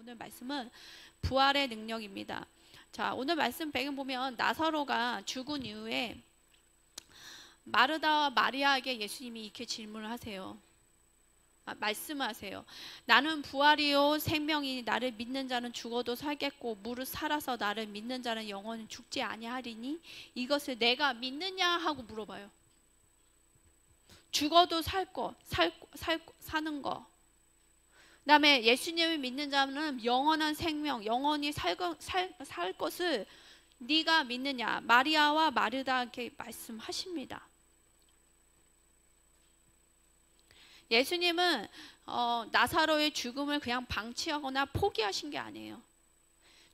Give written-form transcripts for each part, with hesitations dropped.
오늘 말씀은 부활의 능력입니다. 자, 오늘 말씀 배경 보면 나사로가 죽은 이후에 마르다와 마리아에게 예수님이 이렇게 질문을 하세요. 말씀하세요. 나는 부활이요 생명이니 나를 믿는 자는 죽어도 살겠고 무릇 살아서 나를 믿는 자는 영원히 죽지 아니하리니 이것을 내가 믿느냐 하고 물어봐요. 죽어도 사는 거. 그다음에 예수님을 믿는 자는 영원한 생명, 영원히 살 것을 네가 믿느냐. 마리아와 마르다에게 말씀하십니다. 예수님은 나사로의 죽음을 그냥 방치하거나 포기하신 게 아니에요.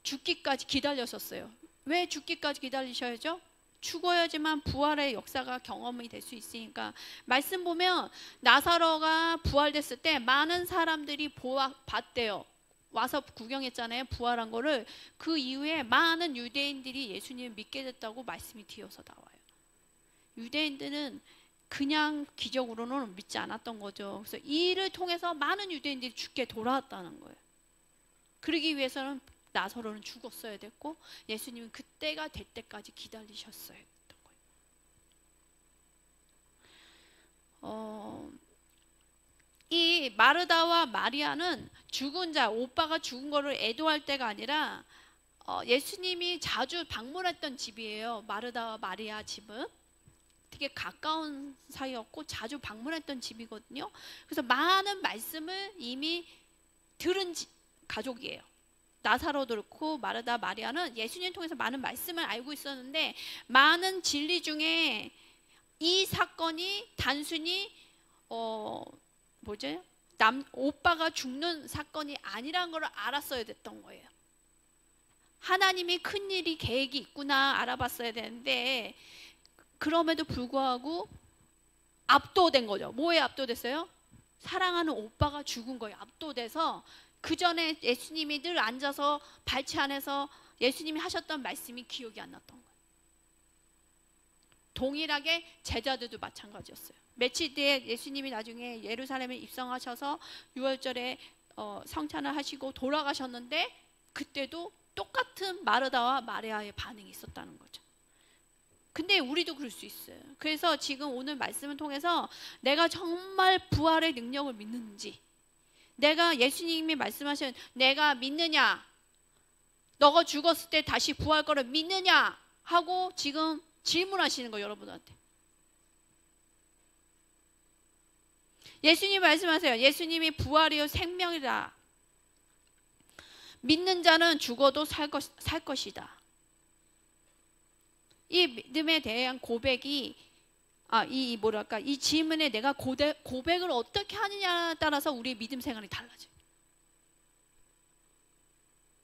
죽기까지 기다리셨어요. 왜 죽기까지 기다리셔야죠? 죽어야지만 부활의 역사가 경험이 될 수 있으니까. 말씀 보면 나사로가 부활됐을 때 많은 사람들이 봤대요. 와서 구경했잖아요. 부활한 거를. 그 이후에 많은 유대인들이 예수님을 믿게 됐다고 말씀이 뒤어서 나와요. 유대인들은 그냥 기적으로는 믿지 않았던 거죠. 그래서 이 일을 통해서 많은 유대인들이 죽게 돌아왔다는 거예요. 그러기 위해서는 나사로는 죽었어야 됐고 예수님은 그때가 될 때까지 기다리셨어야 했던 거예요. 이 마르다와 마리아는 죽은 자, 오빠가 죽은 거를 애도할 때가 아니라 예수님이 자주 방문했던 집이에요. 마르다와 마리아 집은. 되게 가까운 사이였고 자주 방문했던 집이거든요. 그래서 많은 말씀을 이미 들은 가족이에요. 나사로도 그렇고 마르다 마리아는 예수님 통해서 많은 말씀을 알고 있었는데 많은 진리 중에 이 사건이 단순히 오빠가 죽는 사건이 아니란 걸 알았어야 됐던 거예요. 하나님이 큰 일이 계획이 있구나 알아봤어야 되는데 그럼에도 불구하고 압도된 거죠. 뭐에 압도됐어요? 사랑하는 오빠가 죽은 거예요. 압도돼서 그 전에 예수님이 늘 앉아서 발치 안에서 예수님이 하셨던 말씀이 기억이 안 났던 거예요. 동일하게 제자들도 마찬가지였어요. 며칠 뒤에 예수님이 나중에 예루살렘에 입성하셔서 6월절에 성찬을 하시고 돌아가셨는데 그때도 똑같은 마르다와 마리아의 반응이 있었다는 거죠. 근데 우리도 그럴 수 있어요. 그래서 지금 오늘 말씀을 통해서 내가 정말 부활의 능력을 믿는지, 내가 예수님이 말씀하신 내가 믿느냐, 너가 죽었을 때 다시 부활할 거를 믿느냐 하고 지금 질문하시는 거예요. 여러분한테. 예수님이 말씀하세요. 예수님이 부활이요 생명이다. 믿는 자는 죽어도 살 것이다. 이 믿음에 대한 고백이 이 질문에 내가 고백을 어떻게 하느냐에 따라서 우리의 믿음 생활이 달라져요.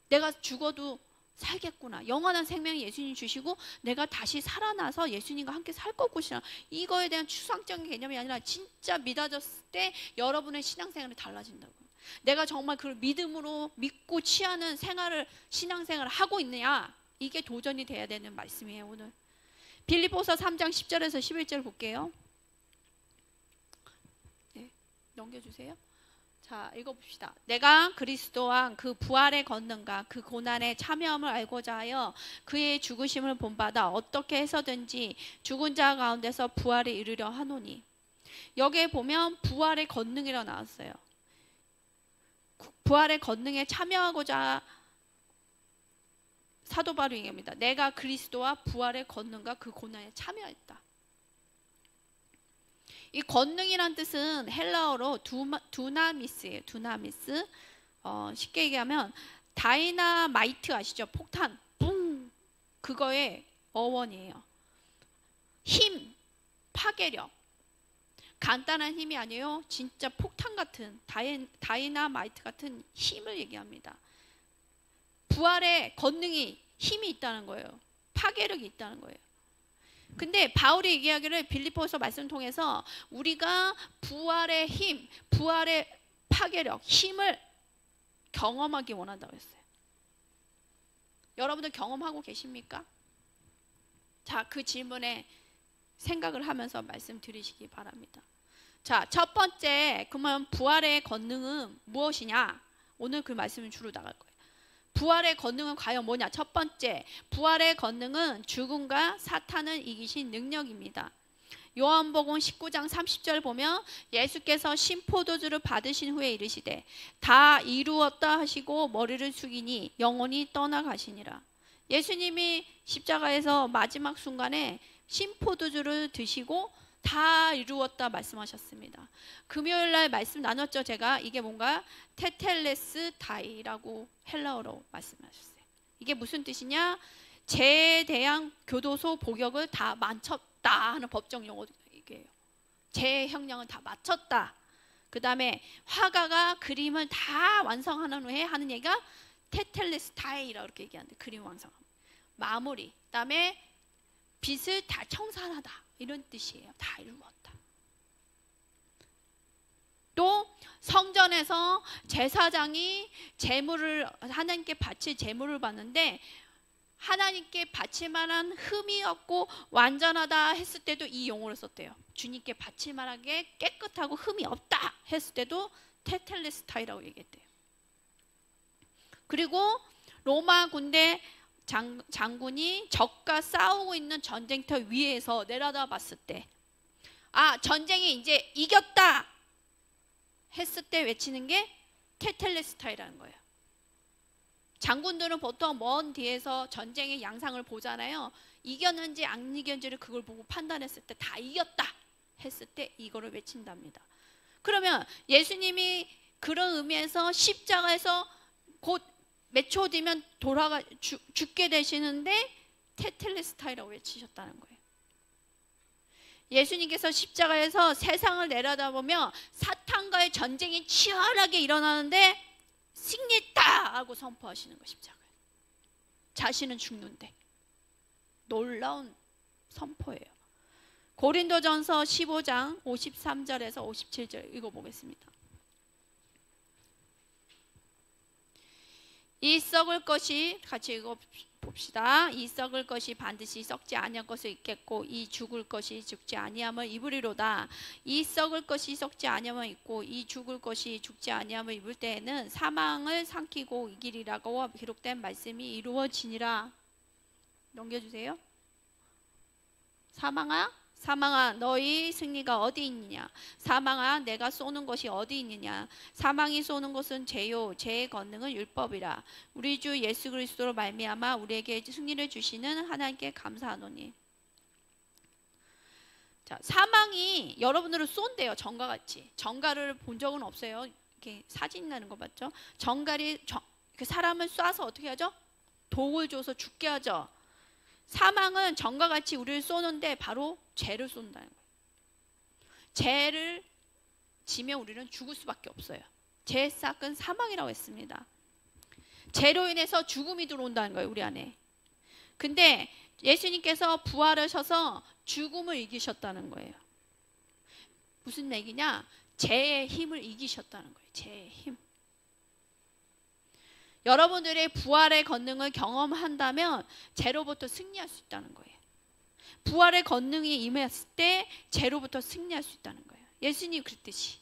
내가 죽어도 살겠구나. 영원한 생명이 예수님이 주시고 내가 다시 살아나서 예수님과 함께 살 것이라. 이거에 대한 추상적인 개념이 아니라 진짜 믿어졌을 때 여러분의 신앙생활이 달라진다고요. 내가 정말 그걸 믿음으로 믿고 취하는 신앙생활을 하고 있느냐. 이게 도전이 돼야 되는 말씀이에요. 오늘 빌립보서 3장 10절에서 11절 볼게요. 네, 넘겨주세요. 자, 읽어봅시다. 내가 그리스도와 그 부활의 권능과 그 고난의 참여함을 알고자 하여 그의 죽으심을 본받아 어떻게 해서든지 죽은 자 가운데서 부활에 이르려 하노니. 여기에 보면 부활의 권능이라고 나왔어요. 부활의 권능에 참여하고자 사도 바울이 얘기합니다. 내가 그리스도와 부활의 권능과 그 고난에 참여했다. 이 권능이란 뜻은 헬라어로 두나미스예요. 두나미스. 쉽게 얘기하면 다이나마이트 아시죠? 폭탄. 뿡. 그거의 어원이에요. 힘, 파괴력. 간단한 힘이 아니에요. 진짜 폭탄 같은 다이나마이트 같은 힘을 얘기합니다. 부활의 권능이 힘이 있다는 거예요. 파괴력이 있다는 거예요. 근데 바울이 얘기하기를 빌립보서 말씀 통해서 우리가 부활의 힘, 부활의 파괴력, 힘을 경험하기 원한다고 했어요. 여러분들 경험하고 계십니까? 자, 그 질문에 생각을 하면서 말씀 드리시기 바랍니다. 자, 첫 번째, 그러면 부활의 권능은 무엇이냐? 오늘 그 말씀은 주로 나갈 거예요. 부활의 권능은 과연 뭐냐? 첫 번째, 부활의 권능은 죽음과 사탄을 이기신 능력입니다. 요한복음 19장 30절 보면 예수께서 신포도주를 받으신 후에 이르시되 다 이루었다 하시고 머리를 숙이니 영혼이 떠나가시니라. 예수님이 십자가에서 마지막 순간에 신포도주를 드시고 다 이루었다 말씀하셨습니다. 금요일날 말씀 나눴죠. 제가 이게 뭔가 테텔레스 다이라고 헬라어로 말씀하셨어요. 이게 무슨 뜻이냐? 죄에 대한 교도소 복역을 다 마쳤다 하는 법정 용어예요. 죄의 형량은 다 마쳤다. 그 다음에 화가가 그림을 다 완성하는 후에 하는 얘기가 테텔레스 다이라고 이렇게 얘기하는데, 그림 완성 마무리. 그 다음에 빚을 다 청산하다 이런 뜻이에요. 다 이루었다. 또 성전에서 제사장이 제물을 하나님께 바칠 제물을 받는데 하나님께 바칠 만한 흠이 없고 완전하다 했을 때도 이 용어를 썼대요. 주님께 바칠 만하게 깨끗하고 흠이 없다 했을 때도 테텔레스타이라고 얘기했대요. 그리고 로마 군대 장군이 적과 싸우고 있는 전쟁터 위에서 내려다 봤을 때, 아, 전쟁이 이제 이겼다 했을 때 외치는 게 테텔레스타이라는 거예요. 장군들은 보통 먼 뒤에서 전쟁의 양상을 보잖아요. 이겼는지 안 이겼는지를 그걸 보고 판단했을 때 다 이겼다 했을 때 이거를 외친답니다. 그러면 예수님이 그런 의미에서 십자가에서 곧 몇 초 뒤면 죽게 되시는데 테텔레스타이라고 외치셨다는 거예요. 예수님께서 십자가에서 세상을 내려다보며 사탄과의 전쟁이 치열하게 일어나는데 승리했다 하고 선포하시는 거. 십자가에 자신은 죽는데 놀라운 선포예요. 고린도전서 15장 53절에서 57절 읽어보겠습니다. 이 썩을 것이, 같이 읽어봅시다. 이 썩을 것이 반드시 썩지 아니할 것을 입겠고 이 죽을 것이 죽지 아니함을 입으리로다. 이 썩을 것이 썩지 아니함을 입고 이 죽을 것이 죽지 아니함을 입을 때에는 사망을 삼키고 이기리라고 기록된 말씀이 이루어지니라. 넘겨주세요. 사망아 너희 승리가 어디 있느냐? 사망아 내가 쏘는 것이 어디 있느냐? 사망이 쏘는 것은 죄요 죄의 권능은 율법이라. 우리 주 예수 그리스도로 말미암아 우리에게 승리를 주시는 하나님께 감사하노니. 자, 사망이 여러분들을 쏜대요. 정과 같이. 정갈을 본 적은 없어요. 이렇게 사진 나는 거 봤죠? 정갈이 그 사람을 쏴서 어떻게 하죠? 독을 줘서 죽게 하죠. 사망은 정과 같이 우리를 쏘는데 바로 죄를 쏜다는 거예요. 죄를 지면 우리는 죽을 수밖에 없어요. 죄의 싹은 사망이라고 했습니다. 죄로 인해서 죽음이 들어온다는 거예요, 우리 안에. 근데 예수님께서 부활하셔서 죽음을 이기셨다는 거예요. 무슨 얘기냐? 죄의 힘을 이기셨다는 거예요. 죄의 힘. 여러분들의 부활의 권능을 경험한다면 죄로부터 승리할 수 있다는 거예요. 부활의 권능이 임했을 때 죄로부터 승리할 수 있다는 거예요. 예수님이 그랬듯이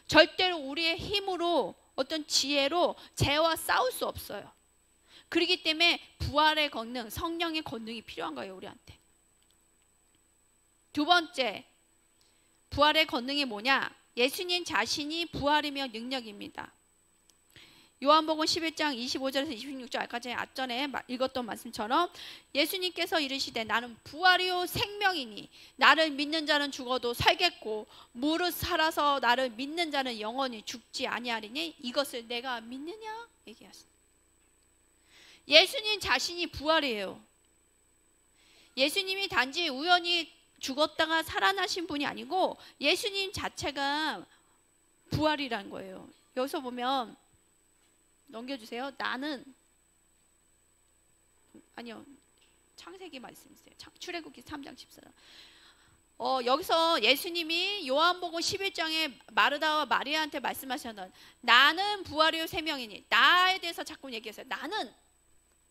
절대로 우리의 힘으로 어떤 지혜로 죄와 싸울 수 없어요. 그렇기 때문에 부활의 권능, 성령의 권능이 필요한 거예요, 우리한테. 두 번째, 부활의 권능이 뭐냐? 예수님 자신이 부활이며 능력입니다. 요한복음 11장 25절에서 26절 아까 전에 앞전에 읽었던 말씀처럼 예수님께서 이르시되 나는 부활이요 생명이니 나를 믿는 자는 죽어도 살겠고 무릇 살아서 나를 믿는 자는 영원히 죽지 아니하리니 이것을 내가 믿느냐? 얘기하셨습니다. 예수님 자신이 부활이에요. 예수님이 단지 우연히 죽었다가 살아나신 분이 아니고 예수님 자체가 부활이라는 거예요. 여기서 보면 넘겨주세요. 나는 아니요 창세기 말씀이세요. 출애굽기 3장 14절. 여기서 예수님이 요한복음 11장에 마르다와 마리아한테 말씀하셨던 나는 부활이요 생명이니 나에 대해서 자꾸 얘기했어요.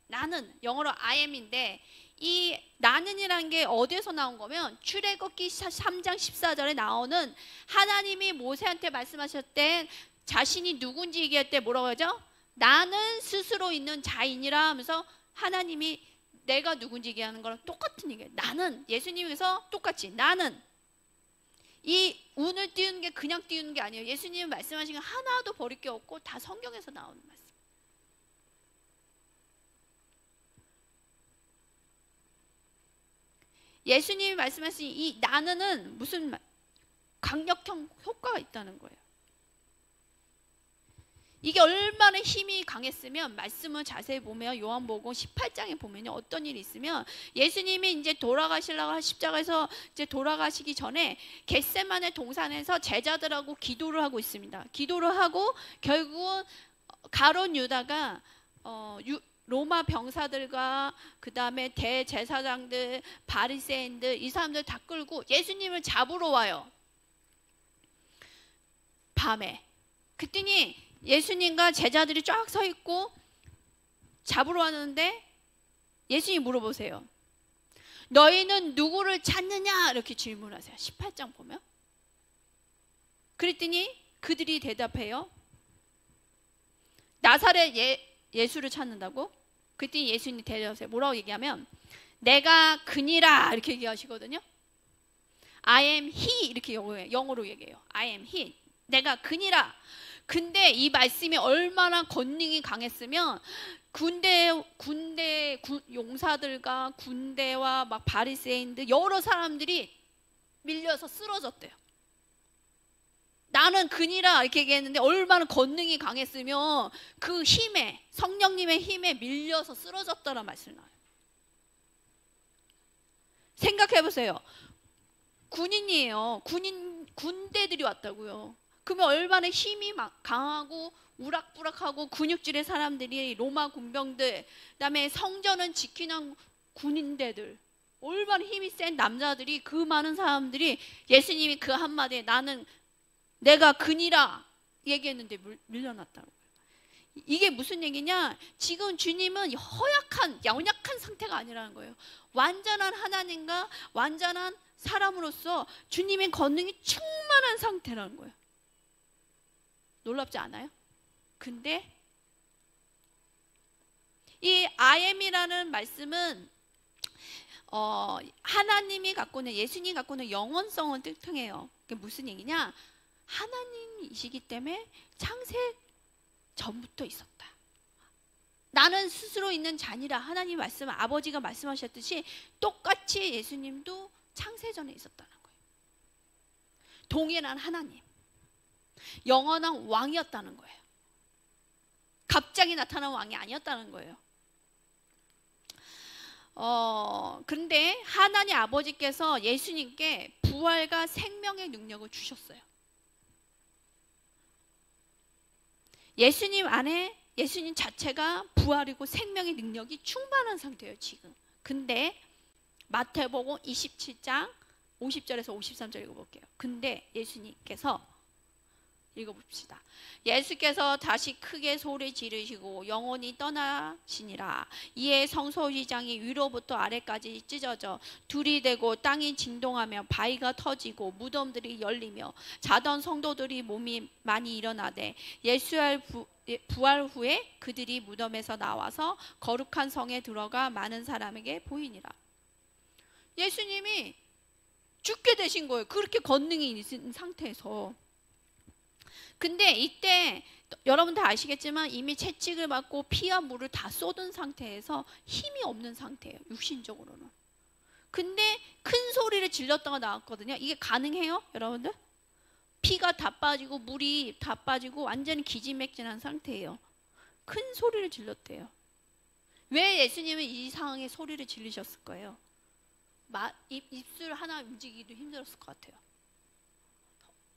나는 영어로 I am인데 이 나는이라는 게 어디에서 나온 거면 출애굽기 3장 14절에 나오는 하나님이 모세한테 말씀하셨던 자신이 누군지 얘기할 때 뭐라고 하죠? 나는 스스로 있는 자인이라 하면서 하나님이 내가 누군지 얘기하는 거랑 똑같은 얘기예요. 나는, 예수님께서 똑같이 나는. 이 운을 띄우는 게 그냥 띄우는 게 아니에요. 예수님은 말씀하신 거 하나도 버릴 게 없고 다 성경에서 나오는 말씀. 예수님이 말씀하신 이 나는은 무슨 강력한 효과가 있다는 거예요. 이게 얼마나 힘이 강했으면 말씀을 자세히 보면 요한복음 18장에 보면요, 어떤 일이 있으면 예수님이 이제 돌아가시려고 십자가에서 이제 돌아가시기 전에 겟세마네 동산에서 제자들하고 기도를 하고 있습니다. 기도를 하고 결국은 가룟 유다가 로마 병사들과 그 다음에 대제사장들, 바리새인들 이 사람들 다 끌고 예수님을 잡으러 와요. 밤에. 그랬더니 예수님과 제자들이 쫙 서 있고 잡으러 왔는데 예수님이 물어보세요. 너희는 누구를 찾느냐? 이렇게 질문하세요. 18장 보면. 그랬더니 그들이 대답해요. 나사렛 예수를 찾는다고? 그랬더니 예수님이 대답하세요. 뭐라고 얘기하면 내가 그니라 이렇게 얘기하시거든요. I am he 이렇게 영어로 얘기해요. I am he. 내가 그니라. 근데 이 말씀이 얼마나 권능이 강했으면 용사들과 군대와 막 바리새인들 여러 사람들이 밀려서 쓰러졌대요. 나는 그니라 이렇게 얘기했는데 얼마나 권능이 강했으면 그 힘에, 성령님의 힘에 밀려서 쓰러졌다는 말씀이 나와요. 생각해 보세요. 군인이에요. 군대들이 왔다고요. 그러면 얼마나 힘이 강하고 우락부락하고 근육질의 사람들이 로마 군병들, 그다음에 성전은 지키는 군인대들, 얼마나 힘이 센 남자들이, 그 많은 사람들이 예수님이 그 한마디에 나는 내가 그니라 얘기했는데 밀려났다고. 이게 무슨 얘기냐? 지금 주님은 연약한 상태가 아니라는 거예요. 완전한 하나님과 완전한 사람으로서 주님의 권능이 충만한 상태라는 거예요. 놀랍지 않아요? 근데 이 I am이라는 말씀은 하나님이 갖고 있는, 예수님이 갖고 있는 영원성을 뜻해요. 그게 무슨 얘기냐? 하나님이시기 때문에 창세 전부터 있었다. 나는 스스로 있는 자니라. 하나님 아버지가 말씀하셨듯이 똑같이 예수님도 창세 전에 있었다는 거예요. 동일한 하나님, 영원한 왕이었다는 거예요. 갑자기 나타난 왕이 아니었다는 거예요. 그런데 하나님 아버지께서 예수님께 부활과 생명의 능력을 주셨어요. 예수님 안에, 예수님 자체가 부활이고 생명의 능력이 충만한 상태예요, 지금. 근데 마태복음 27장 50절에서 53절 읽어볼게요. 근데 예수님께서, 읽어봅시다. 예수께서 다시 크게 소리 지르시고 영혼이 떠나시니라. 이에 성소시장이 위로부터 아래까지 찢어져 둘이 되고 땅이 진동하며 바위가 터지고 무덤들이 열리며 자던 성도들이 몸이 많이 일어나되 예수의 부활 후에 그들이 무덤에서 나와서 거룩한 성에 들어가 많은 사람에게 보이니라. 예수님이 죽게 되신 거예요. 그렇게 권능이 있는 상태에서. 근데 이때 여러분 다 아시겠지만 이미 채찍을 맞고 피와 물을 다 쏟은 상태에서 힘이 없는 상태예요, 육신적으로는. 근데 큰 소리를 질렀다가 나왔거든요. 이게 가능해요, 여러분들? 피가 다 빠지고 물이 다 빠지고 완전히 기진맥진한 상태예요. 큰 소리를 질렀대요. 왜 예수님은 이 상황에 소리를 지르셨을 거예요? 입술 하나 움직이기도 힘들었을 것 같아요.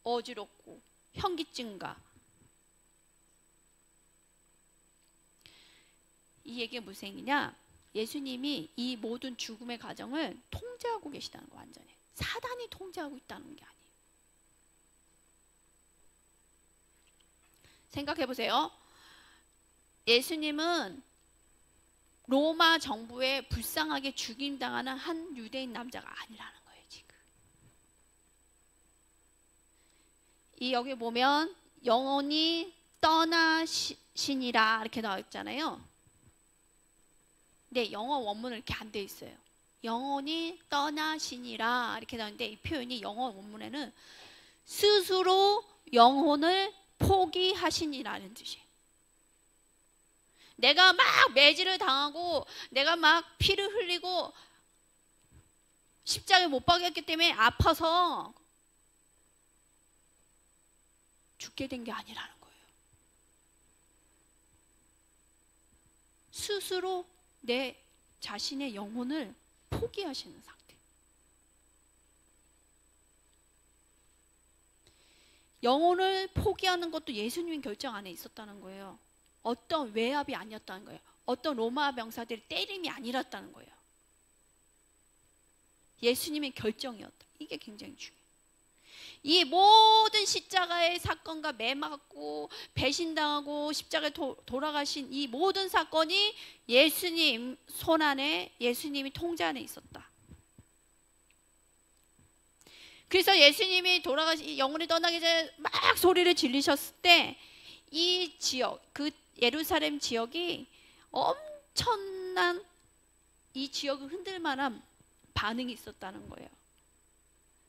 어지럽고 현기증과. 이 얘기가 무슨 얘기냐? 예수님이 이 모든 죽음의 과정을 통제하고 계시다는 거. 완전히 사단이 통제하고 있다는 게 아니에요. 생각해 보세요. 예수님은 로마 정부에 불쌍하게 죽임당하는 한 유대인 남자가 아니라는 거예요, 지금. 여기 보면 영혼이 떠나시니라 이렇게 나와 있잖아요. 근데 영어 원문은 이렇게 안 돼 있어요. 영혼이 떠나시니라 이렇게 나오는데 이 표현이 영어 원문에는 스스로 영혼을 포기하시니라는 뜻이에요. 내가 막 매질을 당하고 내가 막 피를 흘리고 십자가에 못 박였기 때문에 아파서 죽게 된 게 아니라는 거예요. 스스로 내 자신의 영혼을 포기하시는 상태. 영혼을 포기하는 것도 예수님 결정 안에 있었다는 거예요. 어떤 외압이 아니었다는 거예요. 어떤 로마 병사들의 때림이 아니었다는 거예요. 예수님의 결정이었다. 이게 굉장히 중요해요. 이 모든 십자가의 사건과 매 맞고 배신당하고 십자가에 돌아가신 이 모든 사건이 예수님 손안에, 예수님이 통제 안에 있었다. 그래서 예수님이 돌아가신 영혼이 떠나기 전에 막 소리를 질리셨을 때 이 지역, 그 예루살렘 지역이 엄청난 이 지역을 흔들 만한 반응이 있었다는 거예요.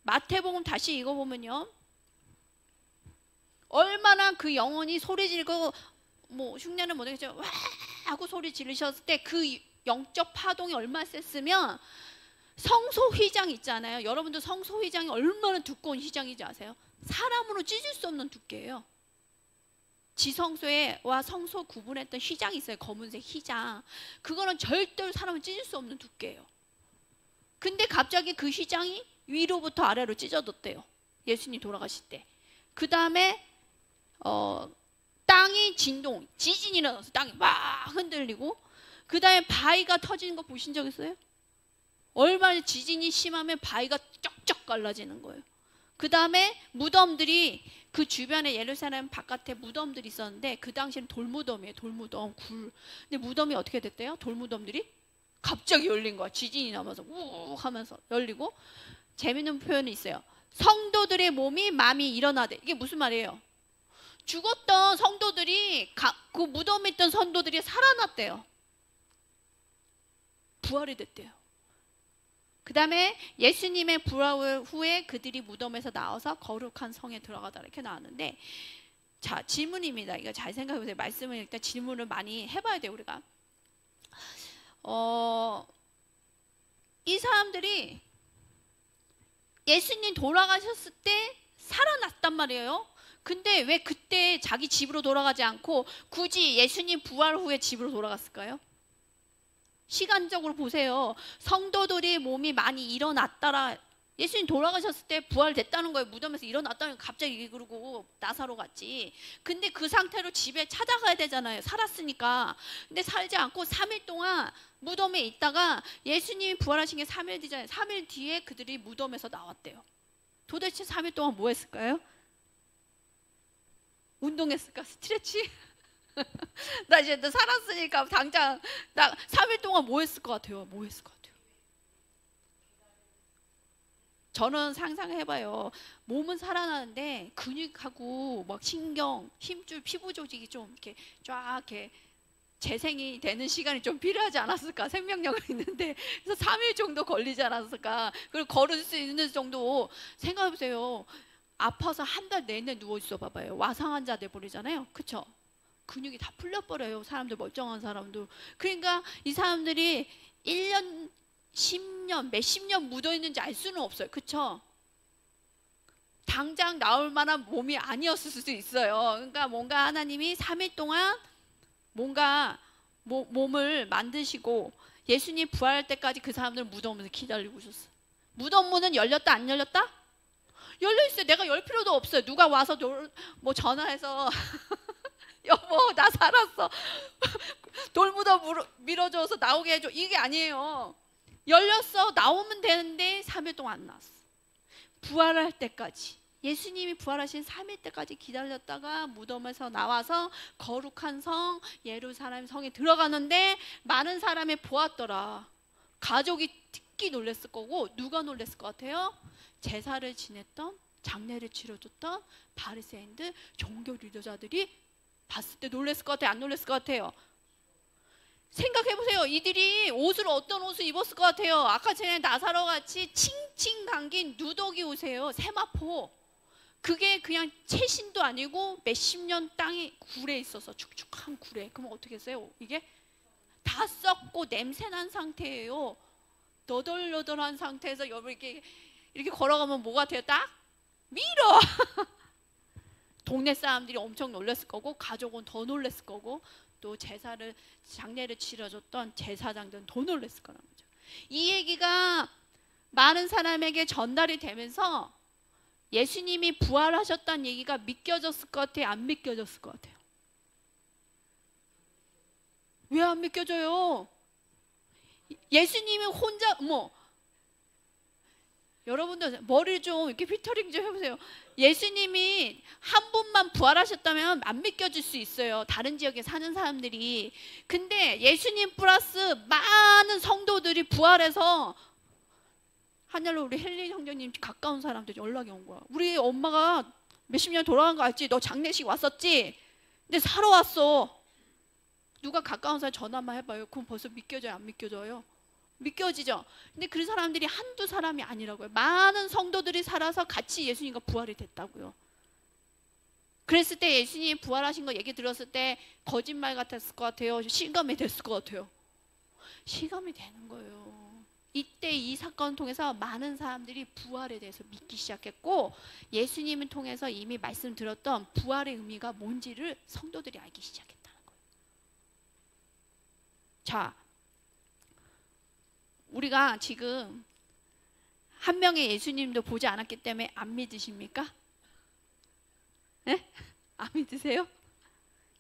마태복음 다시 읽어보면요, 얼마나 그 영혼이 소리 지르고 뭐 흉내는 못하겠지만 와 하고 소리 지르셨을 때 그 영적 파동이 얼마나 셌으면 성소 휘장 있잖아요. 여러분도 성소 휘장이 얼마나 두꺼운 휘장인지 아세요? 사람으로 찢을 수 없는 두께예요. 지성소와 성소 구분했던 휘장이 있어요. 검은색 휘장. 그거는 절대로 사람을 찢을 수 없는 두께예요. 근데 갑자기 그 휘장이 위로부터 아래로 찢어졌대요. 예수님 돌아가실 때. 그 다음에 땅이 진동, 지진이 일어나서 땅이 막 흔들리고, 그 다음에 바위가 터지는 거 보신 적 있어요? 얼마나 지진이 심하면 바위가 쩍쩍 갈라지는 거예요. 그 다음에 무덤들이, 그 주변에 예루살렘 바깥에 무덤들이 있었는데 그 당시에는 돌무덤이에요. 돌무덤, 굴. 근데 무덤이 어떻게 됐대요? 돌무덤들이 갑자기 열린 거야. 지진이 나면서 우 하면서 열리고. 재밌는 표현이 있어요. 성도들의 몸이 맘이 일어나대. 이게 무슨 말이에요? 죽었던 성도들이, 그 무덤에 있던 성도들이 살아났대요. 부활이 됐대요. 그 다음에 예수님의 부활 후에 그들이 무덤에서 나와서 거룩한 성에 들어가다 이렇게 나왔는데, 자, 질문입니다. 이거 잘 생각해보세요. 말씀을 일단 질문을 많이 해봐야 돼요, 우리가. 이 사람들이 예수님 돌아가셨을 때 살아났단 말이에요. 근데 왜 그때 자기 집으로 돌아가지 않고 굳이 예수님 부활 후에 집으로 돌아갔을까요? 시간적으로 보세요. 성도들이 몸이 많이 일어났더라. 예수님 돌아가셨을 때 부활됐다는 거예요. 무덤에서 일어났다는 거예요. 갑자기 그러고 나사로 갔지. 근데 그 상태로 집에 찾아가야 되잖아요. 살았으니까. 근데 살지 않고 3일 동안 무덤에 있다가 예수님이 부활하신 게 3일 뒤잖아요. 3일 뒤에 그들이 무덤에서 나왔대요. 도대체 3일 동안 뭐 했을까요? 운동했을까? 스트레치? 나 이제 너 살았으니까 당장 나 3일 동안 뭐 했을 것 같아요? 뭐 했을 것 같아요? 저는 상상해봐요. 몸은 살아나는데 근육하고 막 신경, 힘줄, 피부 조직이 좀 이렇게 쫙 이렇게 재생이 되는 시간이 좀 필요하지 않았을까? 생명력이 있는데 그래서 3일 정도 걸리지 않았을까? 그리고 걸을 수 있는 정도 생각해보세요. 아파서 한 달 내내 누워 있어 봐봐요. 와상환자 돼버리잖아요. 그쵸? 근육이 다 풀려버려요. 사람들, 멀쩡한 사람도. 그러니까 이 사람들이 1년, 10년, 몇십 년 묻어있는지 알 수는 없어요. 그쵸? 당장 나올 만한 몸이 아니었을 수도 있어요. 그러니까 뭔가 하나님이 3일 동안 뭔가 몸을 만드시고 예수님 부활할 때까지 그 사람들 무덤에서 기다리고 있었어요. 무덤 문은 열렸다 안 열렸다? 열려있어요. 내가 열 필요도 없어요. 누가 와서 뭐 전화해서 여보 나 살았어. 돌무덤 밀어줘서 나오게 해줘. 이게 아니에요. 열렸어. 나오면 되는데 3일 동안 안 나왔어. 부활할 때까지, 예수님이 부활하신 3일 때까지 기다렸다가 무덤에서 나와서 거룩한 성 예루살렘 성에 들어가는데 많은 사람이 보았더라. 가족이 특히 놀랬을 거고, 누가 놀랬을 것 같아요? 제사를 지냈던 장례를 치러줬던 바리새인들, 종교 리더자들이 봤을 때 놀랬을 것 같아요? 안 놀랬을 것 같아요? 생각해보세요. 이들이 어떤 옷을 입었을 것 같아요? 아까 전에 나사로 같이 칭칭 감긴 누더기 옷이에요. 세마포. 그게 그냥 채신도 아니고 몇십 년 땅에 굴에 있어서 축축한 굴에. 그럼 어떻게 했어요? 이게 다 썩고 냄새난 상태예요. 너덜너덜한 상태에서 여러분 이렇게 걸어가면 뭐 같아요? 딱 밀어. 동네 사람들이 엄청 놀랐을 거고, 가족은 더 놀랐을 거고, 또 장례를 치러줬던 제사장들은 더 놀랐을 거란 거죠. 이 얘기가 많은 사람에게 전달이 되면서 예수님이 부활하셨다는 얘기가 믿겨졌을 것 같아요? 안 믿겨졌을 것 같아요? 왜 안 믿겨져요? 예수님이 혼자 여러분들 머리를 좀 이렇게 피터링 좀 해보세요. 예수님이 한 분만 부활하셨다면 안 믿겨질 수 있어요. 다른 지역에 사는 사람들이. 근데 예수님 플러스 많은 성도들이 부활해서, 하늘로 우리 헬리 형제님 가까운 사람들 연락이 온 거야. 우리 엄마가 몇십 년 돌아간 거 알지? 너 장례식 왔었지? 근데 사러 왔어. 누가 가까운 사람 전화만 해봐요. 그럼 벌써 믿겨져요? 안 믿겨져요? 믿겨지죠? 근데 그 사람들이 한두 사람이 아니라고요. 많은 성도들이 살아서 같이 예수님과 부활이 됐다고요. 그랬을 때 예수님이 부활하신 거 얘기 들었을 때 거짓말 같았을 것 같아요? 실감이 됐을 것 같아요? 실감이 되는 거예요. 이때 이 사건을 통해서 많은 사람들이 부활에 대해서 믿기 시작했고, 예수님을 통해서 이미 말씀드렸던 부활의 의미가 뭔지를 성도들이 알기 시작했다는 거예요. 자, 우리가 지금 한 명의 예수님도 보지 않았기 때문에 안 믿으십니까? 네? 안 믿으세요?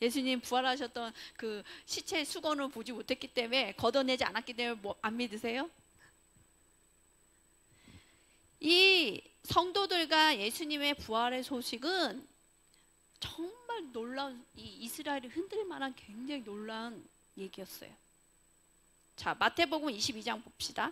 예수님 부활하셨던 그 시체의 수건을 보지 못했기 때문에, 걷어내지 않았기 때문에 안 믿으세요? 이 성도들과 예수님의 부활의 소식은 정말 놀라운, 이 이스라엘을 흔들 만한 굉장히 놀라운 얘기였어요. 자, 마태복음 22장 봅시다.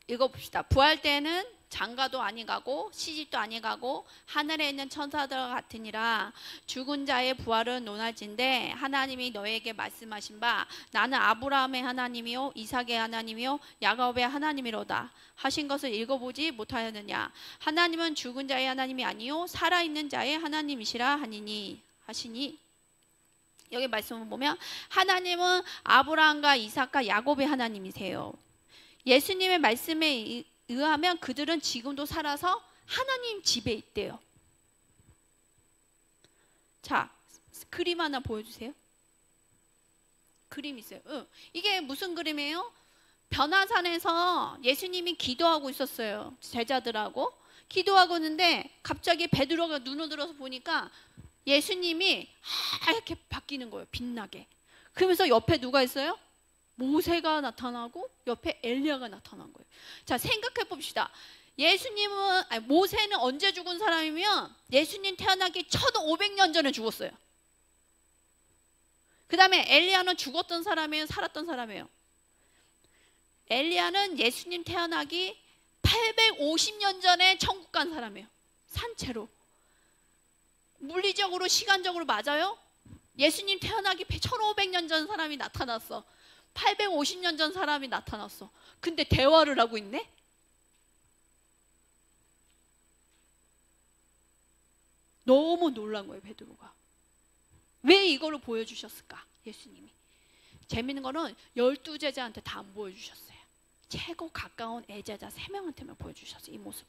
읽어봅시다. 부활 때는 장가도 아니 가고 시집도 아니 가고 하늘에 있는 천사들과 같으니라. 죽은 자의 부활은 논할진대 하나님이 너에게 말씀하신 바 나는 아브라함의 하나님이요 이삭의 하나님이요 야곱의 하나님이로다 하신 것을 읽어보지 못하였느냐. 하나님은 죽은 자의 하나님이 아니요 살아있는 자의 하나님이시라 하시니. 여기 말씀을 보면 하나님은 아브라함과 이삭과 야곱의 하나님이세요. 예수님의 말씀에 의하면 그들은 지금도 살아서 하나님 집에 있대요. 자, 그림 하나 보여주세요. 그림 있어요. 이게 무슨 그림이에요? 변화산에서 예수님이 기도하고 있었어요. 제자들하고 기도하고 있는데 갑자기 베드로가 눈을 들어서 보니까 예수님이 하얗게 바뀌는 거예요. 빛나게. 그러면서 옆에 누가 있어요? 모세가 나타나고 옆에 엘리야가 나타난 거예요. 자, 생각해 봅시다. 모세는 언제 죽은 사람이면 예수님 태어나기 1500년 전에 죽었어요. 그 다음에 엘리야는 죽었던 사람이에요? 살았던 사람이에요? 엘리야는 예수님 태어나기 850년 전에 천국 간 사람이에요. 산채로. 물리적으로 시간적으로 맞아요? 예수님 태어나기 1500년 전 사람이 나타났어. 850년 전 사람이 나타났어. 근데 대화를 하고 있네? 너무 놀란 거예요, 베드로가. 왜 이거를 보여주셨을까? 예수님이. 재밌는 거는 12제자한테 다 안 보여주셨어요. 최고 가까운 애제자 3명한테만 보여주셨어요, 이 모습을.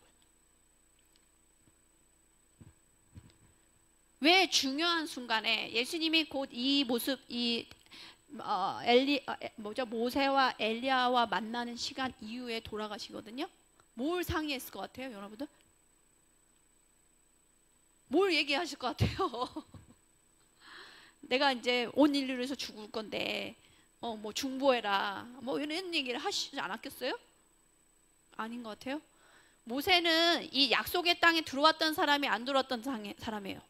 왜 중요한 순간에 예수님이 곧 이 모습, 모세와 엘리야와 만나는 시간 이후에 돌아가시거든요. 뭘 상의했을 것 같아요, 여러분들? 뭘 얘기하실 것 같아요? 내가 이제 온 인류를 위해서 죽을 건데 중보해라 이런 얘기를 하시지 않았겠어요? 아닌 것 같아요. 모세는 이 약속의 땅에 들어왔던 사람이 안 들어왔던 사람이에요.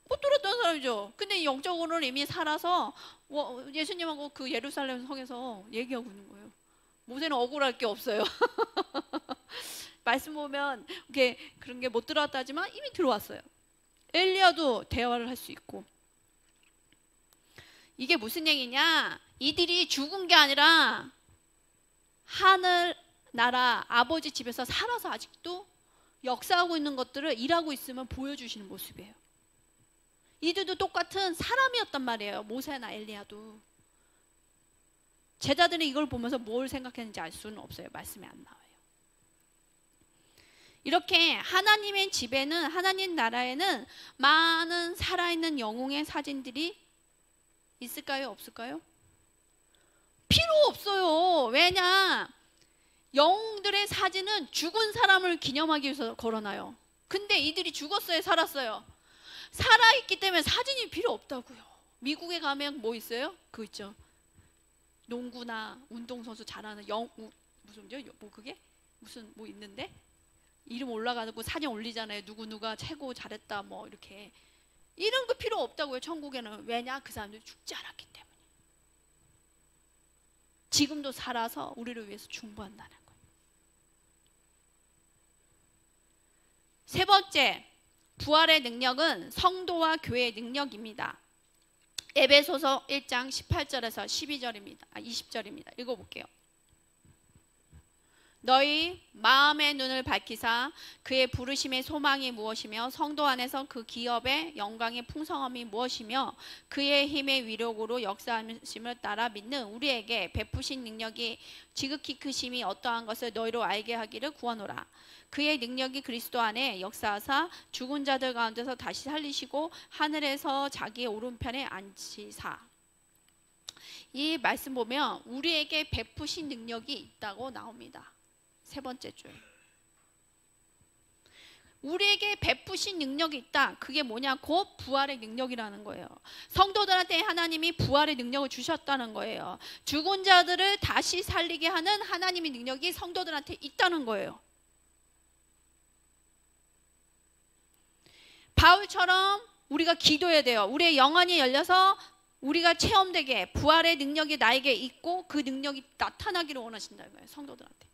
못 들었던 사람이죠. 근데 영적으로는 이미 살아서 예수님하고 그 예루살렘 성에서 얘기하고 있는 거예요. 모세는 억울할 게 없어요. 말씀 보면 그런 게 못 들어왔다 하지만 이미 들어왔어요. 엘리야도 대화를 할 수 있고. 이게 무슨 얘기냐? 이들이 죽은 게 아니라 하늘 나라 아버지 집에서 살아서 아직도 역사하고 있는 것들을 일하고 있으면 보여주시는 모습이에요. 이들도 똑같은 사람이었단 말이에요. 모세나 엘리야도. 제자들은 이걸 보면서 뭘 생각했는지 알 수는 없어요. 말씀에 안 나와요. 이렇게 하나님의 집에는, 하나님 나라에는 많은 살아있는 영웅의 사진들이 있을까요? 없을까요? 필요 없어요. 왜냐? 영웅들의 사진은 죽은 사람을 기념하기 위해서 걸어놔요. 근데 이들이 죽었어요? 살았어요? 살아있기 때문에 사진이 필요 없다고요. 미국에 가면 뭐 있어요? 그거 있죠. 농구나 운동선수 잘하는 무슨 뭐 있는데? 이름 올라가고 사진 올리잖아요. 누가 최고 잘했다 뭐 이렇게. 이런 거 필요 없다고요. 천국에는. 왜냐? 그 사람들이 죽지 않았기 때문에. 지금도 살아서 우리를 위해서 중보한다는 거예요. 세 번째, 부활의 능력은 성도와 교회의 능력입니다. 에베소서 1장 18절에서 20절입니다. 읽어볼게요. 너희 마음의 눈을 밝히사 그의 부르심의 소망이 무엇이며 성도 안에서 그 기업의 영광의 풍성함이 무엇이며 그의 힘의 위력으로 역사하심을 따라 믿는 우리에게 베푸신 능력이 지극히 크심이 어떠한 것을 너희로 알게 하기를 구하노라. 그의 능력이 그리스도 안에 역사하사 죽은 자들 가운데서 다시 살리시고 하늘에서 자기의 오른편에 앉히사. 이 말씀 보면 우리에게 베푸신 능력이 있다고 나옵니다. 세 번째 줄. 우리에게 베푸신 능력이 있다. 그게 뭐냐? 곧 부활의 능력이라는 거예요. 성도들한테 하나님이 부활의 능력을 주셨다는 거예요. 죽은 자들을 다시 살리게 하는 하나님의 능력이 성도들한테 있다는 거예요. 바울처럼 우리가 기도해야 돼요. 우리의 영안이 열려서 우리가 체험되게 부활의 능력이 나에게 있고 그 능력이 나타나기를 원하신다는 거예요. 성도들한테.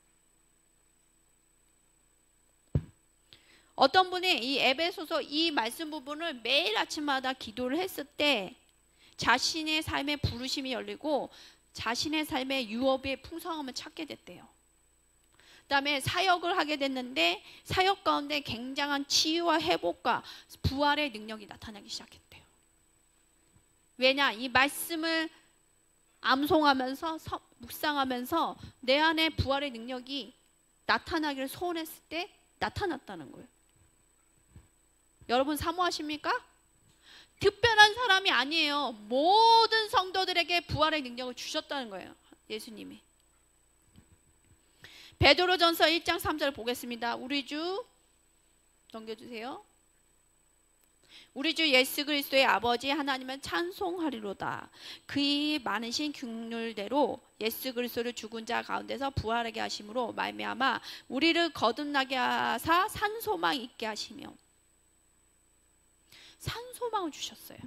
어떤 분이 이 에베소서 이 말씀 부분을 매일 아침마다 기도를 했을 때 자신의 삶의 부르심이 열리고 자신의 삶의 유업의 풍성함을 찾게 됐대요. 그 다음에 사역을 하게 됐는데 사역 가운데 굉장한 치유와 회복과 부활의 능력이 나타나기 시작했대요. 왜냐? 이 말씀을 암송하면서 묵상하면서 내 안에 부활의 능력이 나타나기를 소원했을 때 나타났다는 거예요. 여러분 사모하십니까? 특별한 사람이 아니에요. 모든 성도들에게 부활의 능력을 주셨다는 거예요. 예수님이. 베드로전서 1장 3절 보겠습니다. 우리 주 넘겨주세요. 우리 주 예수 그리스도의 아버지 하나님은 찬송하리로다. 그의 많으신 긍휼대로 예수 그리스도를 죽은 자 가운데서 부활하게 하심으로 말미암아 우리를 거듭나게 하사 산소망 있게 하시며. 산소망을 주셨어요.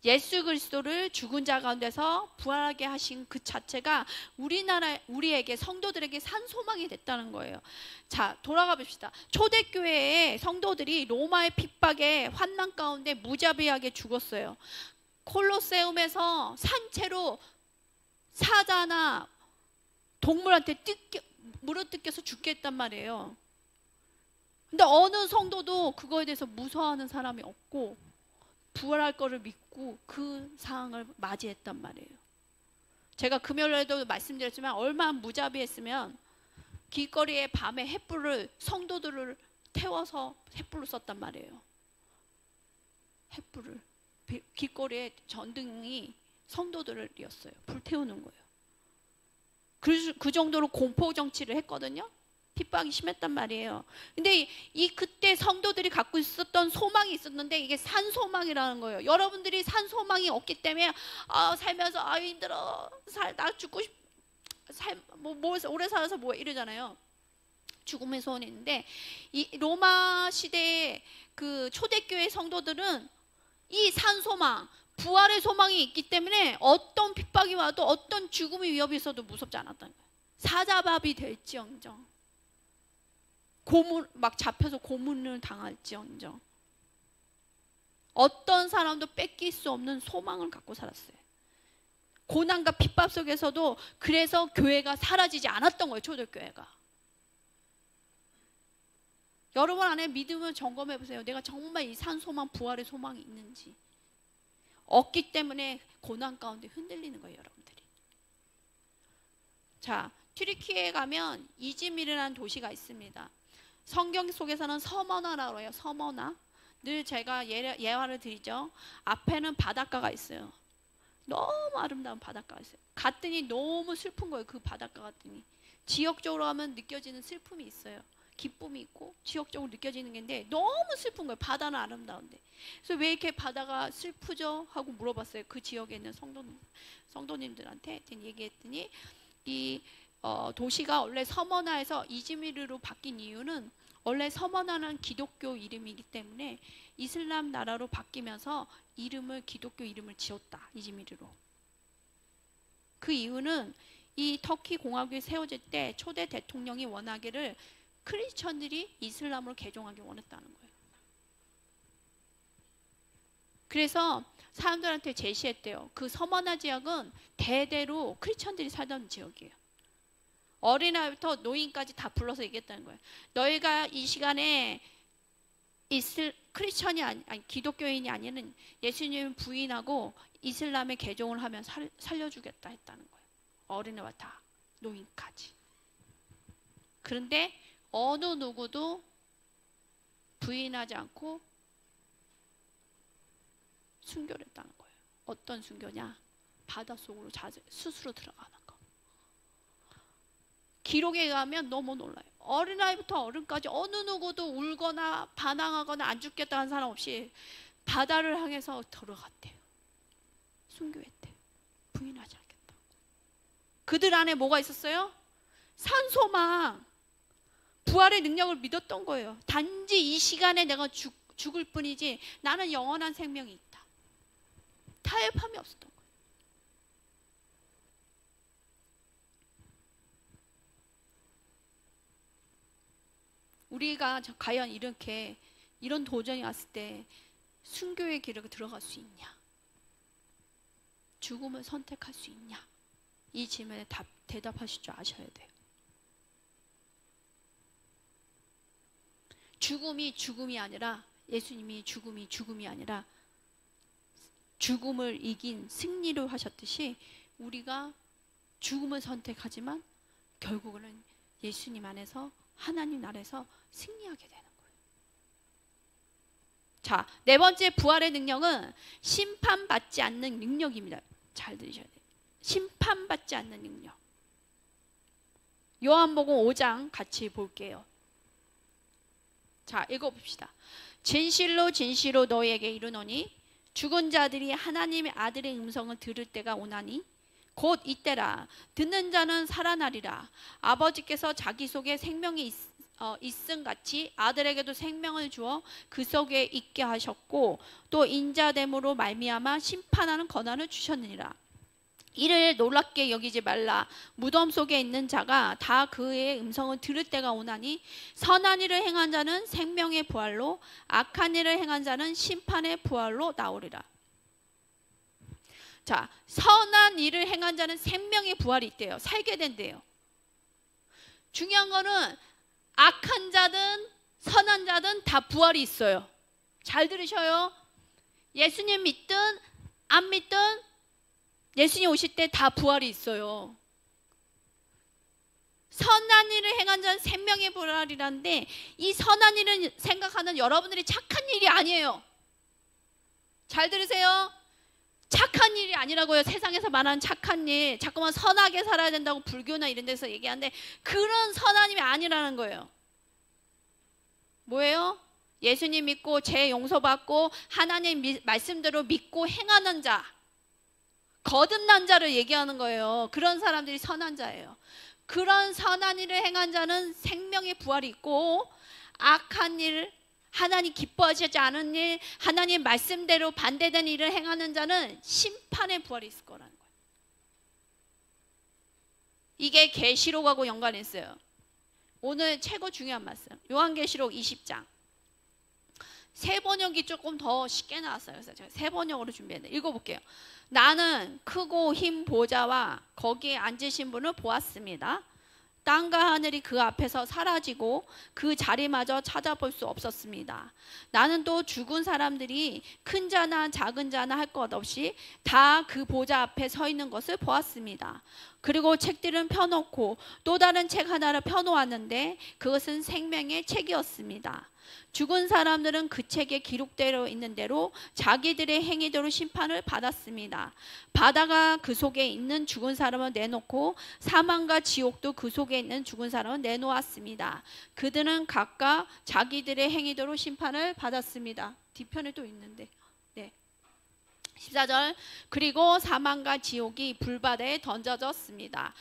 예수 그리스도를 죽은 자 가운데서 부활하게 하신 그 자체가 우리에게 성도들에게 산소망이 됐다는 거예요. 자, 돌아가 봅시다. 초대교회의 성도들이 로마의 핍박에 환난 가운데 무자비하게 죽었어요. 콜로세움에서 산채로 사자나 동물한테 물어뜯겨서 죽게 했단 말이에요. 근데 어느 성도도 그거에 대해서 무서워하는 사람이 없고 부활할 거를 믿고 그 상황을 맞이했단 말이에요. 제가 금요일에도 말씀드렸지만 얼마나 무자비했으면 길거리에 밤에 횃불을 성도들을 태워서 횃불을 썼단 말이에요. 횃불을 길거리에 전등이 성도들이었어요. 불태우는 거예요. 그 정도로 공포 정치를 했거든요. 핍박이 심했단 말이에요. 근데 그때 성도들이 갖고 있었던 소망이 있었는데 이게 산소망이라는 거예요. 여러분들이 산소망이 없기 때문에 살면서 힘들어. 나 죽고 싶. 오래 살아서 뭐 이러잖아요. 죽음의 소원인데, 이 로마 시대의 그 초대교회 성도들은 이 산소망, 부활의 소망이 있기 때문에 어떤 핍박이 와도 어떤 죽음의 위협이 있어도 무섭지 않았다는 거예요. 사자밥이 될지언정, 고문 막 잡혀서 고문을 당할지언정, 어떤 사람도 뺏길 수 없는 소망을 갖고 살았어요. 고난과 핍박 속에서도. 그래서 교회가 사라지지 않았던 거예요, 초대교회가. 여러분 안에 믿음을 점검해 보세요. 내가 정말 이 산소망, 부활의 소망이 있는지. 없기 때문에 고난 가운데 흔들리는 거예요, 여러분들이. 자, 튀르키예에 가면 이즈미르라는 도시가 있습니다. 성경 속에서는 서머나라고 해요. 서머나. 늘 제가 예화를 드리죠. 앞에는 바닷가가 있어요. 너무 아름다운 바닷가가 있어요. 갔더니 너무 슬픈 거예요. 그 바닷가 갔더니 지역적으로 하면 느껴지는 슬픔이 있어요. 기쁨이 있고 지역적으로 느껴지는 게인데 너무 슬픈 거예요. 바다는 아름다운데. 그래서 왜 이렇게 바다가 슬프죠? 하고 물어봤어요. 그 지역에 있는 성도님들한테 얘기했더니 이 도시가 원래 서머나에서 이즈미르로 바뀐 이유는, 원래 서머나는 기독교 이름이기 때문에 이슬람 나라로 바뀌면서 이름을, 기독교 이름을 지었다, 이즈미르로. 그 이유는 이 터키 공화국이 세워질 때 초대 대통령이 원하기를 크리스천들이 이슬람으로 개종하기 원했다는 거예요. 그래서 사람들한테 제시했대요. 그 서머나 지역은 대대로 크리스천들이 살던 지역이에요. 어린아이부터 노인까지 다 불러서 얘기했다는 거예요. 너희가 이 시간에 크리스천이 아니 기독교인이 아니는 예수님을 부인하고 이슬람에 개종을 하면 살려주겠다 했다는 거예요. 어린애와 다, 노인까지. 그런데 어느 누구도 부인하지 않고 순교를 했다는 거예요. 어떤 순교냐? 바닷속으로 스스로 들어가는 거. 기록에 의하면 너무 놀라요. 어린아이부터 어른까지 어느 누구도 울거나 반항하거나 안 죽겠다 하는 사람 없이 바다를 향해서 들어갔대요. 순교했대요. 부인하지 않겠다. 그들 안에 뭐가 있었어요? 산소망, 부활의 능력을 믿었던 거예요. 단지 이 시간에 내가 죽을 뿐이지 나는 영원한 생명이 있다. 타협함이 없었던 거예요. 우리가 과연 이런 도전이 왔을 때 순교의 길을 들어갈 수 있냐? 죽음을 선택할 수 있냐? 이 질문에 대답하실 줄 아셔야 돼요. 죽음이 아니라, 예수님이 죽음이 아니라 죽음을 이긴 승리를 하셨듯이 우리가 죽음을 선택하지만 결국은 예수님 안에서, 하나님 나라에서 승리하게 되는 거예요. 자, 네 번째 부활의 능력은 심판받지 않는 능력입니다. 잘 들으셔야 돼요. 심판받지 않는 능력. 요한복음 5장 같이 볼게요. 자, 읽어봅시다. 진실로 진실로 너희에게 이르노니 죽은 자들이 하나님의 아들의 음성을 들을 때가 오나니 곧 이때라. 듣는 자는 살아나리라. 아버지께서 자기 속에 생명이 있음 같이 아들에게도 생명을 주어 그 속에 있게 하셨고 또 인자됨으로 말미암아 심판하는 권한을 주셨느니라. 이를 놀랍게 여기지 말라. 무덤 속에 있는 자가 다 그의 음성을 들을 때가 오나니 선한 일을 행한 자는 생명의 부활로, 악한 일을 행한 자는 심판의 부활로 나오리라. 자, 선한 일을 행한 자는 생명의 부활이 있대요. 살게 된대요. 중요한 거는 악한 자든 선한 자든 다 부활이 있어요. 잘 들으셔요. 예수님 믿든 안 믿든 예수님 오실 때 다 부활이 있어요. 선한 일을 행한 자는 생명의 부활이라는데, 이 선한 일은 생각하는 여러분들이 착한 일이 아니에요. 잘 들으세요. 착한 일이 아니라고요. 세상에서 말하는 착한 일, 자꾸만 선하게 살아야 된다고 불교나 이런 데서 얘기하는데 그런 선한 일이 아니라는 거예요. 뭐예요? 예수님 믿고 죄 용서받고 하나님 말씀대로 믿고 행하는 자, 거듭난 자를 얘기하는 거예요. 그런 사람들이 선한 자예요. 그런 선한 일을 행한 자는 생명의 부활이 있고, 악한 일, 하나님 기뻐하시지 않은 일, 하나님 말씀대로 반대된 일을 행하는 자는 심판의 부활이 있을 거라는 거예요. 이게 계시록하고 연관이 있어요. 오늘 최고 중요한 말씀, 요한계시록 20장. 새 번역이 조금 더 쉽게 나왔어요. 그래서 제가 새 번역으로 준비했는데 읽어볼게요. 나는 크고 흰 보좌와 거기에 앉으신 분을 보았습니다. 땅과 하늘이 그 앞에서 사라지고 그 자리마저 찾아볼 수 없었습니다. 나는 또 죽은 사람들이 큰 자나 작은 자나 할 것 없이 다 그 보좌 앞에 서 있는 것을 보았습니다. 그리고 책들은 펴놓고 또 다른 책 하나를 펴놓았는데 그것은 생명의 책이었습니다. 죽은 사람들은 그 책에 기록되어 있는 대로 자기들의 행위대로 심판을 받았습니다. 바다가 그 속에 있는 죽은 사람을 내놓고 사망과 지옥도 그 속에 있는 죽은 사람을 내놓았습니다. 그들은 각각 자기들의 행위대로 심판을 받았습니다. 뒤편에 또 있는데 14절, 그리고 사망과 지옥이 불바다에 던져졌습니다.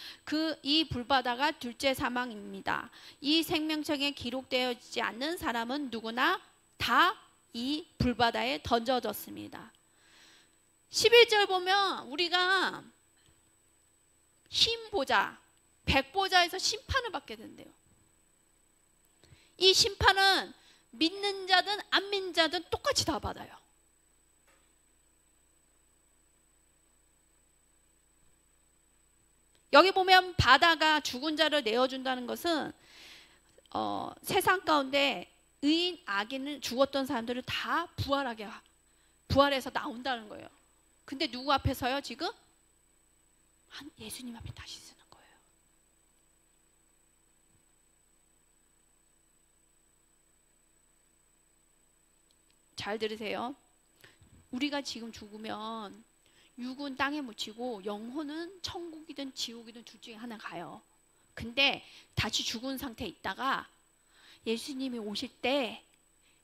이 불바다가 둘째 사망입니다. 이 생명책에 기록되어 있지 않는 사람은 누구나 다 이 불바다에 던져졌습니다. 11절 보면 우리가 흰 보좌, 백보좌에서 심판을 받게 된대요. 이 심판은 믿는 자든 안 믿는 자든 똑같이 다 받아요. 여기 보면 바다가 죽은 자를 내어준다는 것은 세상 가운데 의인, 악인은 죽었던 사람들을 다 부활해서 나온다는 거예요. 근데 누구 앞에 서요 지금? 예수님 앞에 다시 서는 거예요. 잘 들으세요. 우리가 지금 죽으면 육은 땅에 묻히고 영혼은 천국이든 지옥이든 둘 중에 하나 가요. 근데 다시 죽은 상태에 있다가 예수님이 오실 때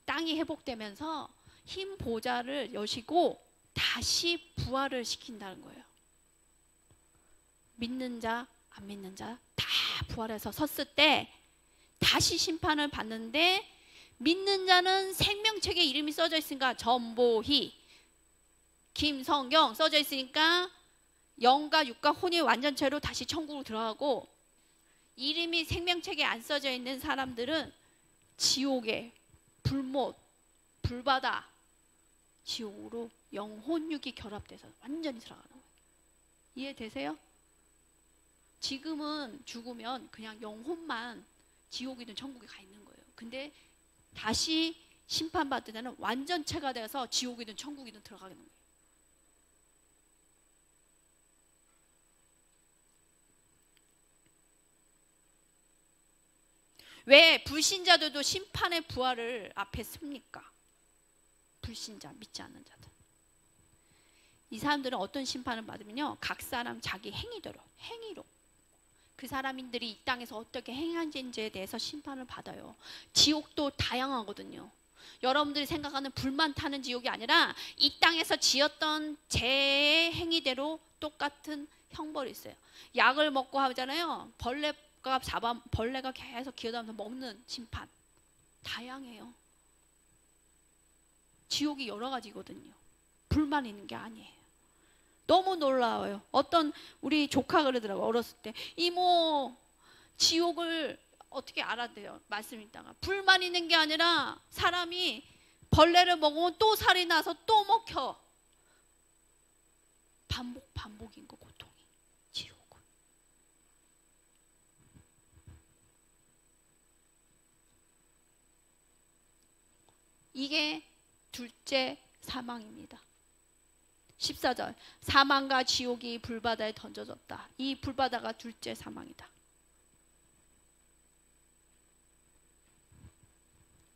땅이 회복되면서 흰 보좌를 여시고 다시 부활을 시킨다는 거예요. 믿는 자, 안 믿는 자 다 부활해서 섰을 때 다시 심판을 받는데, 믿는 자는 생명책에 이름이 써져 있으니까 전보희, 김성경 써져 있으니까 영과 육과 혼이 완전체로 다시 천국으로 들어가고, 이름이 생명책에 안 써져 있는 사람들은 지옥에, 불못, 불바다, 지옥으로 영혼육이 결합돼서 완전히 들어가는 거예요. 이해되세요? 지금은 죽으면 그냥 영혼만 지옥이든 천국에 가 있는 거예요. 근데 다시 심판받을 때는 완전체가 돼서 지옥이든 천국이든 들어가는 거예요. 왜 불신자들도 심판의 부활을 앞에 씁니까? 불신자, 믿지 않는 자들. 이 사람들은 어떤 심판을 받으면요, 각 사람 자기 행위대로, 행위로 그 사람들이 이 땅에서 어떻게 행한지에 대해서 심판을 받아요. 지옥도 다양하거든요. 여러분들이 생각하는 불만 타는 지옥이 아니라 이 땅에서 지었던 제 행위대로 똑같은 형벌이 있어요. 약을 먹고 하잖아요. 벌레가 계속 기어다니면서 먹는 심판 다양해요. 지옥이 여러 가지거든요. 불만 있는 게 아니에요. 너무 놀라워요. 어떤 우리 조카 그러더라고요. 어렸을 때 이모, 지옥을 어떻게 알아대요? 말씀 읽다가 불만 있는 게 아니라 사람이 벌레를 먹으면 또 살이 나서 또 먹혀. 반복인 거, 고통이. 지옥은 이게 둘째 사망입니다. 14절, 사망과 지옥이 불바다에 던져졌다. 이 불바다가 둘째 사망이다.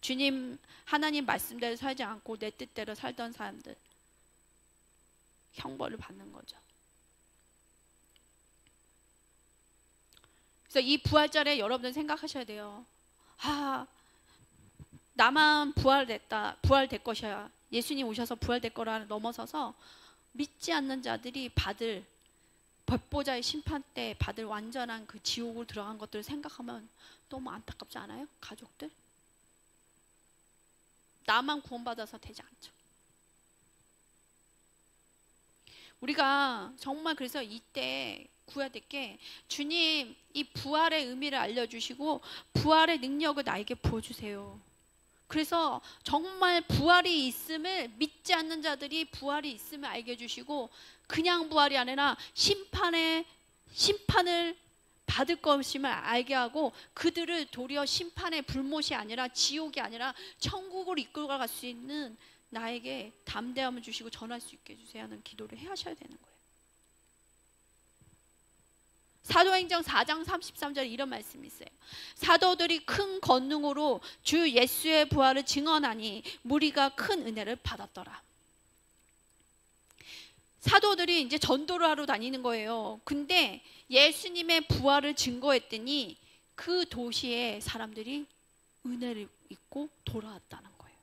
주님, 하나님 말씀대로 살지 않고 내 뜻대로 살던 사람들 형벌을 받는 거죠. 그래서 이 부활절에 여러분들 생각하셔야 돼요. 나만 부활될 것이야. 예수님 오셔서 부활될 거라 넘어서서 믿지 않는 자들이 받을 법보자의 심판 때 받을 완전한 그 지옥으로 들어간 것들을 생각하면 너무 안타깝지 않아요? 가족들? 나만 구원받아서 되지 않죠. 우리가 정말 그래서 이때 구해야 될 게, 주님 이 부활의 의미를 알려주시고 부활의 능력을 나에게 부어주세요. 그래서 정말 부활이 있음을 믿지 않는 자들이 부활이 있음을 알게 해주시고, 그냥 부활이 아니라 심판을 받을 것임을 알게 하고, 그들을 도리어 심판의 불못이 아니라 지옥이 아니라 천국으로 이끌어갈 수 있는 나에게 담대함을 주시고 전할 수 있게 해주세요 하는 기도를 하셔야 되는 거예요. 사도행전 4장 33절에 이런 말씀이 있어요. 사도들이 큰 권능으로 주 예수의 부활을 증언하니 무리가 큰 은혜를 받았더라. 사도들이 이제 전도를 하러 다니는 거예요. 근데 예수님의 부활을 증거했더니 그 도시에 사람들이 은혜를 입고 돌아왔다는 거예요.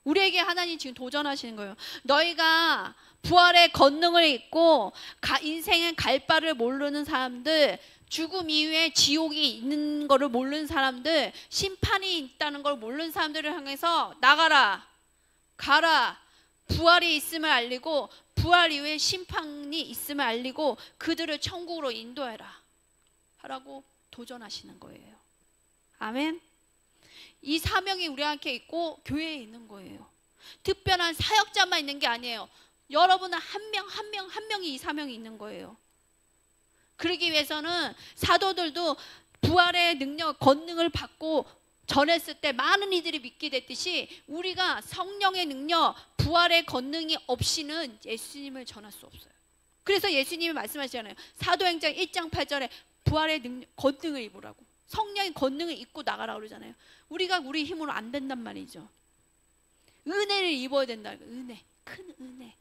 우리에게 하나님 지금 도전하시는 거예요. 너희가 부활의 권능을 잊고 인생의 갈 바를 모르는 사람들, 죽음 이후에 지옥이 있는 것을 모르는 사람들, 심판이 있다는 걸 모르는 사람들을 향해서 나가라, 가라, 부활이 있음을 알리고 부활 이후에 심판이 있음을 알리고 그들을 천국으로 인도해라 하라고 도전하시는 거예요. 아멘. 이 사명이 우리한테 있고 교회에 있는 거예요. 특별한 사역자만 있는 게 아니에요. 여러분은 한 명이 이 사명이 있는 거예요. 그러기 위해서는 사도들도 부활의 능력, 권능을 받고 전했을 때 많은 이들이 믿게 됐듯이, 우리가 성령의 능력, 부활의 권능이 없이는 예수님을 전할 수 없어요. 그래서 예수님이 말씀하시잖아요. 사도행전 1장 8절에 부활의 능력, 권능을 입으라고, 성령의 권능을 입고 나가라고 그러잖아요. 우리가 우리 힘으로 안 된단 말이죠. 은혜를 입어야 된다. 은혜, 큰 은혜.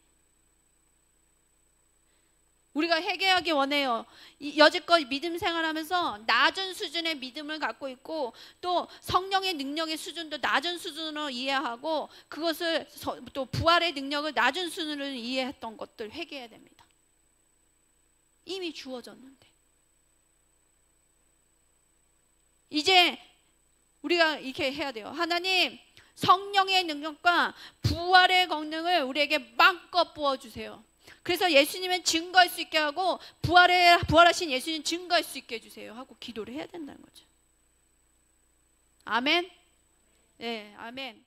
우리가 회개하기 원해요. 여지껏 믿음 생활하면서 낮은 수준의 믿음을 갖고 있고, 또 성령의 능력의 수준도 낮은 수준으로 이해하고, 그것을 또 부활의 능력을 낮은 수준으로 이해했던 것들 회개해야 됩니다. 이미 주어졌는데. 이제 우리가 이렇게 해야 돼요. 하나님, 성령의 능력과 부활의 권능을 우리에게 마음껏 부어주세요. 그래서 예수님은 증거할 수 있게 하고, 부활하신 예수님 증거할 수 있게 해주세요 하고 기도를 해야 된다는 거죠. 아멘. 네, 아멘.